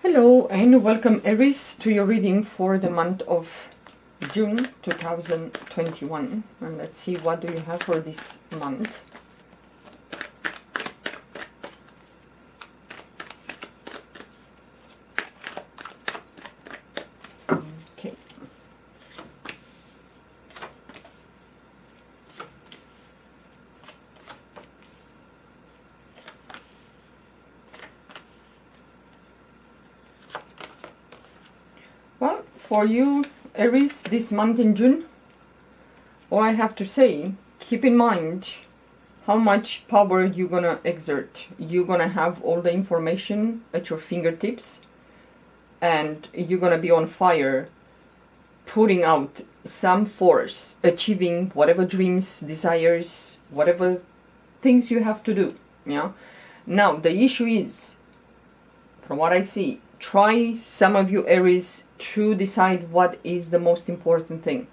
Hello and welcome Aries to your reading for the month of June 2021, and let's see what do you have for this month. Okay. Well, for you, Aries, this month in June, all I have to say, keep in mind how much power you're gonna exert. You're gonna have all the information at your fingertips, and you're gonna be on fire, putting out some force, achieving whatever dreams, desires, whatever things you have to do. Yeah. Now, the issue is, from what I see, try, some of you Aries, to decide what is the most important thing.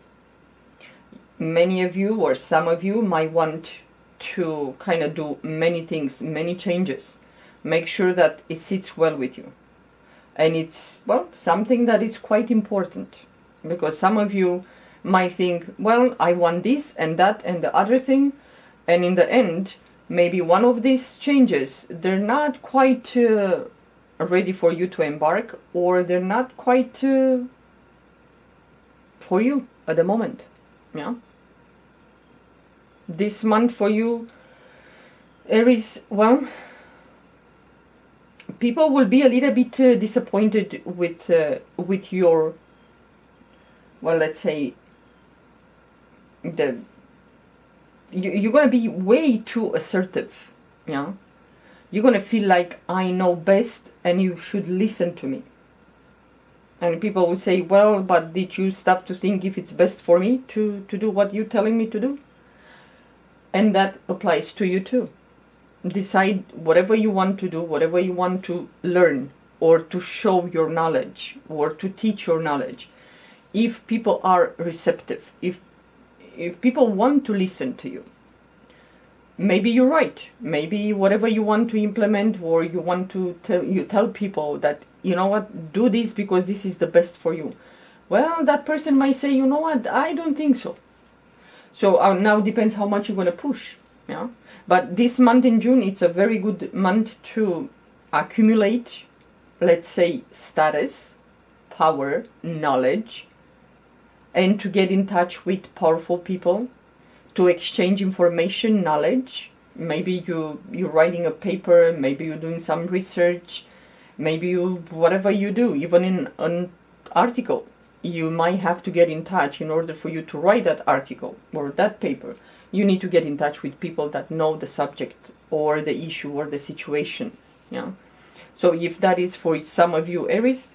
Many of you, or some of you, might want to kind of do many things, many changes. Make sure that it sits well with you. And it's, well, something that is quite important. Because some of you might think, well, I want this and that and the other thing. And in the end, maybe one of these changes, they're not quite ready for you to embark, or they're not quite for you at the moment. Yeah. This month for you, Aries, well, people will be a little bit disappointed with your, well, let's say, you're gonna be way too assertive. Yeah. You're gonna feel like I know best and you should listen to me. And people will say, well, but did you stop to think if it's best for me to do what you're telling me to do? And that applies to you too. Decide whatever you want to do, whatever you want to learn, or to show your knowledge, or to teach your knowledge. If people are receptive, if people want to listen to you, maybe you're right. Maybe whatever you want to implement, or you want to tell people that, you know what, do this because this is the best for you. Well, that person might say, you know what, I don't think so. So now depends how much you're going to push. Yeah. But this month in June, it's a very good month to accumulate, let's say, status, power, knowledge, and to get in touch with powerful people, to exchange information, knowledge. Maybe you're writing a paper, maybe you're doing some research, maybe whatever you do, even in an article, you might have to get in touch in order for you to write that article or that paper. You need to get in touch with people that know the subject or the issue or the situation. Yeah. So if that is for some of you Aries,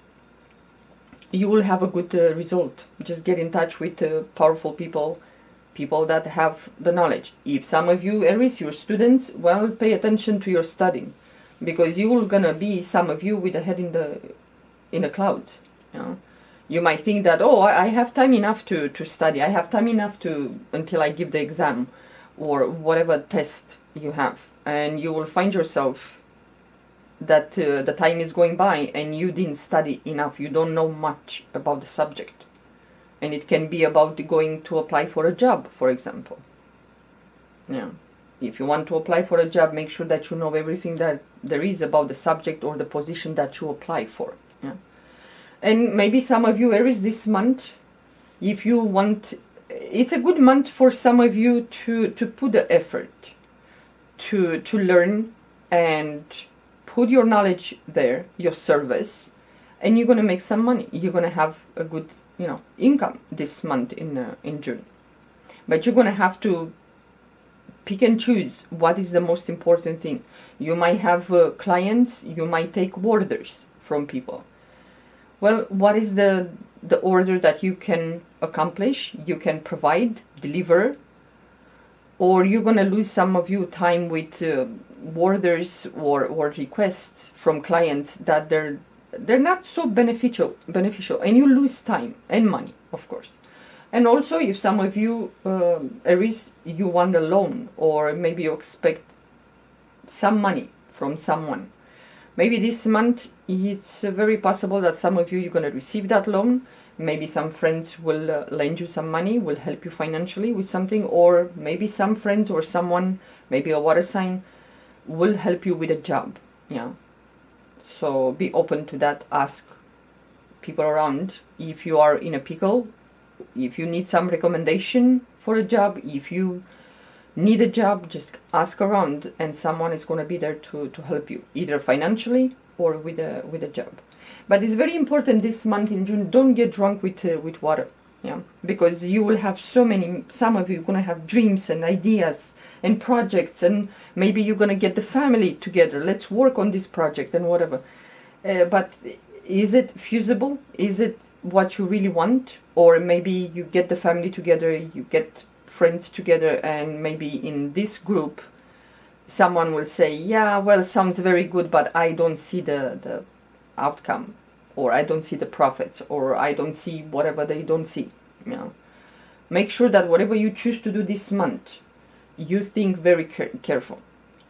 you will have a good result. Just get in touch with powerful people that have the knowledge. If some of you Aries, your students, well, pay attention to your studying, because you're gonna be, some of you, with a head in the clouds. Yeah. You might think that, oh, I have time enough to study. I have time enough until I give the exam or whatever test you have. And you will find yourself that the time is going by and you didn't study enough. You don't know much about the subject. And it can be about going to apply for a job, for example. Yeah. If you want to apply for a job, make sure that you know everything that there is about the subject or the position that you apply for. Yeah. And maybe some of you Aries, this month, if you want, it's a good month for some of you to put the effort to learn and put your knowledge there, your service, and you're going to make some money. You're going to have a good, income this month in June. But you're going to have to pick and choose what is the most important thing. You might have clients, you might take orders from people. Well, what is the order that you can accomplish, you can provide, deliver? Or you're going to lose, some of you, time with orders or requests from clients that they're not so beneficial, and you lose time and money, of course. And also, if some of you Aries, you want a loan, or maybe you expect some money from someone, Maybe this month it's very possible that some of you, you're going to receive that loan. Maybe some friends will lend you some money, will help you financially with something, or maybe some friends or someone, maybe a water sign, will help you with a job. Yeah. So be open to that. Ask people around if you are in a pickle, if you need some recommendation for a job, if you need a job, just ask around and someone is going to be there to help you, either financially or with a job. But it's very important this month in June, don't get drunk with water. Yeah, because you will have some of you are going to have dreams and ideas and projects, and maybe you're going to get the family together, let's work on this project and whatever. But is it feasible? Is it what you really want? Or maybe you get the family together, you get friends together, and maybe in this group someone will say, yeah, well, sounds very good, but I don't see the outcome, or I don't see the profits, or I don't see whatever they don't see. You know, make sure that whatever you choose to do this month, you think very careful.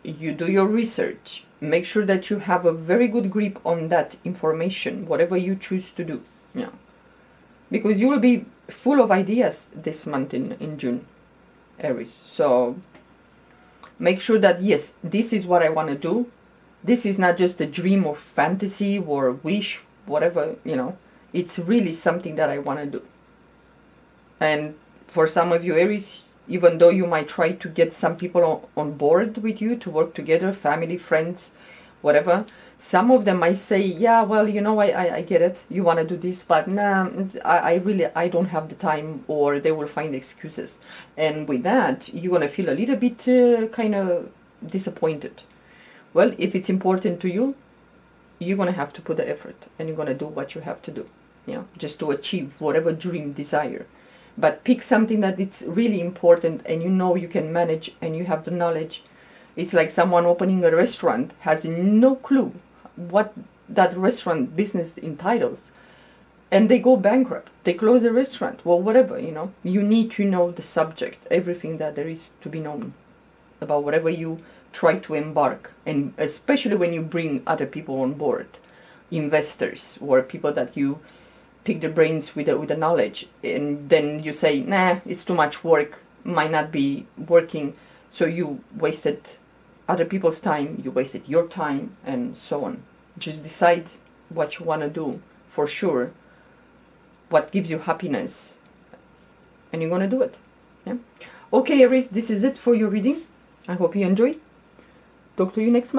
You do your research. Make sure that you have a very good grip on that information, whatever you choose to do. Yeah, because you will be full of ideas this month in June, Aries. So make sure that, yes, this is what I want to do. This is not just a dream or fantasy or wish, whatever, you know. It's really something that I want to do. And for some of you, Aries, even though you might try to get some people on board with you to work together, family, friends, whatever, some of them might say, yeah, well, you know, I get it, you want to do this, but nah, I don't have the time, or they will find excuses. And with that, you're going to feel a little bit kind of disappointed. Well, if it's important to you, you're going to have to put the effort, and you're going to do what you have to do, you know, just to achieve whatever dream, desire. But pick something that it's really important and you know you can manage and you have the knowledge. It's like someone opening a restaurant has no clue what that restaurant business entitles, and they go bankrupt, they close the restaurant, well, whatever, you know. You need to know the subject, everything that there is to be known about whatever you try to embark, and especially when you bring other people on board, investors or people that you pick their brains with the knowledge, and then you say, nah, it's too much work, might not be working, so you wasted other people's time, you wasted your time, and so on. Just decide what you want to do for sure, what gives you happiness, and you're going to do it. Yeah. Okay, Aries, this is it for your reading. I hope you enjoy. Talk to you next month.